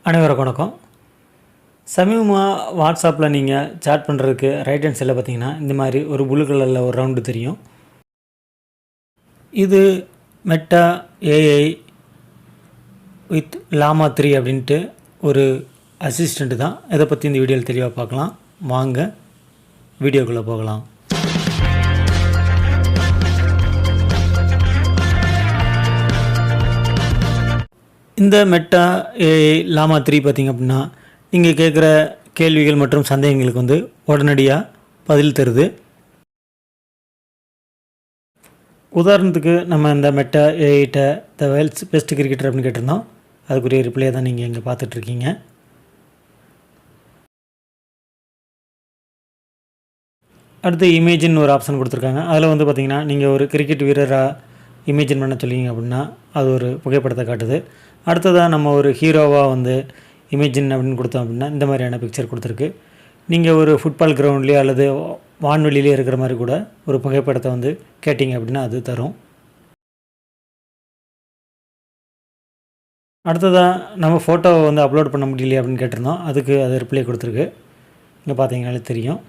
அனைவருக்கும் வணக்கம். சமீபமாக வாட்ஸ்அப்பில் நீங்கள் சாட் பண்ணுறதுக்கு ரைட் ஹேண்ட் சைடில் பார்த்தீங்கன்னா இந்த மாதிரி ஒரு ப்ளூ கலரில் ஒரு ரவுண்டு தெரியும். இது மெட்டா ஏஐ வித் லாமா 3 அப்படின்ட்டு ஒரு அசிஸ்டண்ட்டு தான். இதை பற்றி இந்த வீடியோவில் தெளிவாக பார்க்கலாம். வாங்க வீடியோக்குள்ளே போகலாம். இந்த மெட்டா ஏஐ லாமா 3 பார்த்திங்க அப்படின்னா நீங்கள் கேட்குற கேள்விகள் மற்றும் சந்தேகங்களுக்கு வந்து உடனடியாக பதில் தருது. உதாரணத்துக்கு நம்ம இந்த மெட்டா ஏஐட்ட த வேர்ல்ட்ஸ் பெஸ்ட் கிரிக்கெட்டர் அப்படின்னு கேட்டிருந்தோம். அதுக்குரிய ரிப்ளை தான் நீங்கள் இங்கே பார்த்துட்ருக்கீங்க. அடுத்து இமேஜின் ஒரு ஆப்ஷன் கொடுத்துருக்காங்க. அதில் வந்து பார்த்திங்கன்னா நீங்கள் ஒரு கிரிக்கெட் வீரராக இமேஜின் பண்ண சொல்லிங்க அப்படின்னா அது ஒரு புகைப்படத்தை காட்டுது. அடுத்ததாக நம்ம ஒரு ஹீரோவாக வந்து இமேஜின் அப்படின்னு கொடுத்தோம் அப்படின்னா இந்த மாதிரியான பிக்சர் கொடுத்துருக்கு. நீங்கள் ஒரு ஃபுட்பால் கிரவுண்ட்லேயோ அல்லது வான்வெளியிலே இருக்கிற மாதிரி கூட ஒரு புகைப்படத்தை வந்து கேட்டிங்க அப்படின்னா அது தரும். அடுத்ததாக நம்ம ஃபோட்டோவை வந்து அப்லோட் பண்ண முடியலையே அப்படின்னு கேட்டிருந்தோம். அதுக்கு அது ரிப்ளை கொடுத்துருக்கு. இங்கே பார்த்தீங்கன்னாலே தெரியும்.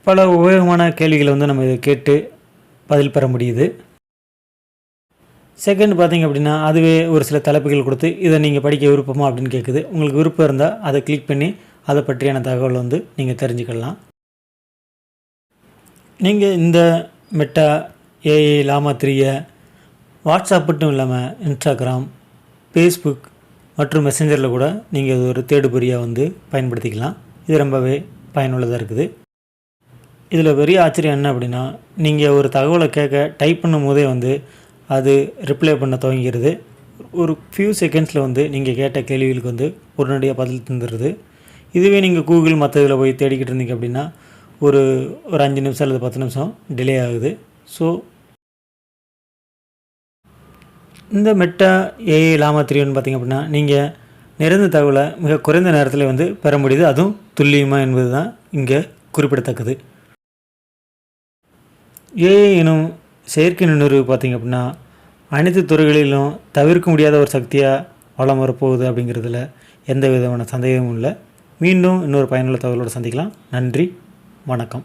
பல உபயோகமான கேள்விகளை வந்து நம்ம இதை கேட்டு பதில் பெற முடியுது. செகண்ட் பார்த்திங்க அப்படின்னா அதுவே ஒரு சில தலைப்புகள் கொடுத்து இதை நீங்கள் படிக்க விருப்பமா அப்படின்னு கேட்குது. உங்களுக்கு விருப்பம் இருந்தால் அதை கிளிக் பண்ணி அதை பற்றியான தகவல் வந்து நீங்கள் தெரிஞ்சுக்கலாம். நீங்கள் இந்த மெட்டா ஏஐ லாமா 3 வாட்ஸ்அப் மட்டும் இல்லாமல் இன்ஸ்டாகிராம், ஃபேஸ்புக் மற்றும் மெசஞ்சரில் கூட நீங்கள் இது ஒரு தேடுபொறியாக வந்து பயன்படுத்திக்கலாம். இது ரொம்பவே பயனுள்ளதாக இருக்குது. இதில் பெரிய ஆச்சரியம் என்ன அப்படின்னா நீங்கள் ஒரு தகவலை கேட்க டைப் பண்ணும் போதே வந்து அது ரிப்ளை பண்ண துவங்கிறது. ஒரு ஃபியூ செகண்ட்ஸில் வந்து நீங்கள் கேட்ட கேள்விகளுக்கு வந்து உடனடியாக பதில் தந்துடுது. இதுவே நீங்கள் கூகுள் மற்ற இதில் போய் தேடிக்கிட்டு இருந்தீங்க அப்படின்னா ஒரு 5 நிமிஷம் அல்லது 10 நிமிஷம் டிலே ஆகுது. ஸோ இந்த மெட்டா ஏஐ லாமா 3 பார்த்திங்க அப்படின்னா நீங்கள் நிறைந்த தகவலை மிக குறைந்த நேரத்தில் வந்து பெற முடியுது. அதுவும் துல்லியமாக என்பது தான் இங்கே குறிப்பிடத்தக்கது. ஏஐ எனும் செயற்கை நுண்ணறிவு பார்த்திங்க அப்படின்னா அனைத்து துறைகளிலும் தவிர்க்க முடியாத ஒரு சக்தியாக வளம் வரப்போகுது அப்படிங்கிறதுல எந்த விதமான சந்தேகமும் இல்லை. மீண்டும் இன்னொரு பயனுள்ள தகவலோடு சந்திக்கலாம். நன்றி, வணக்கம்.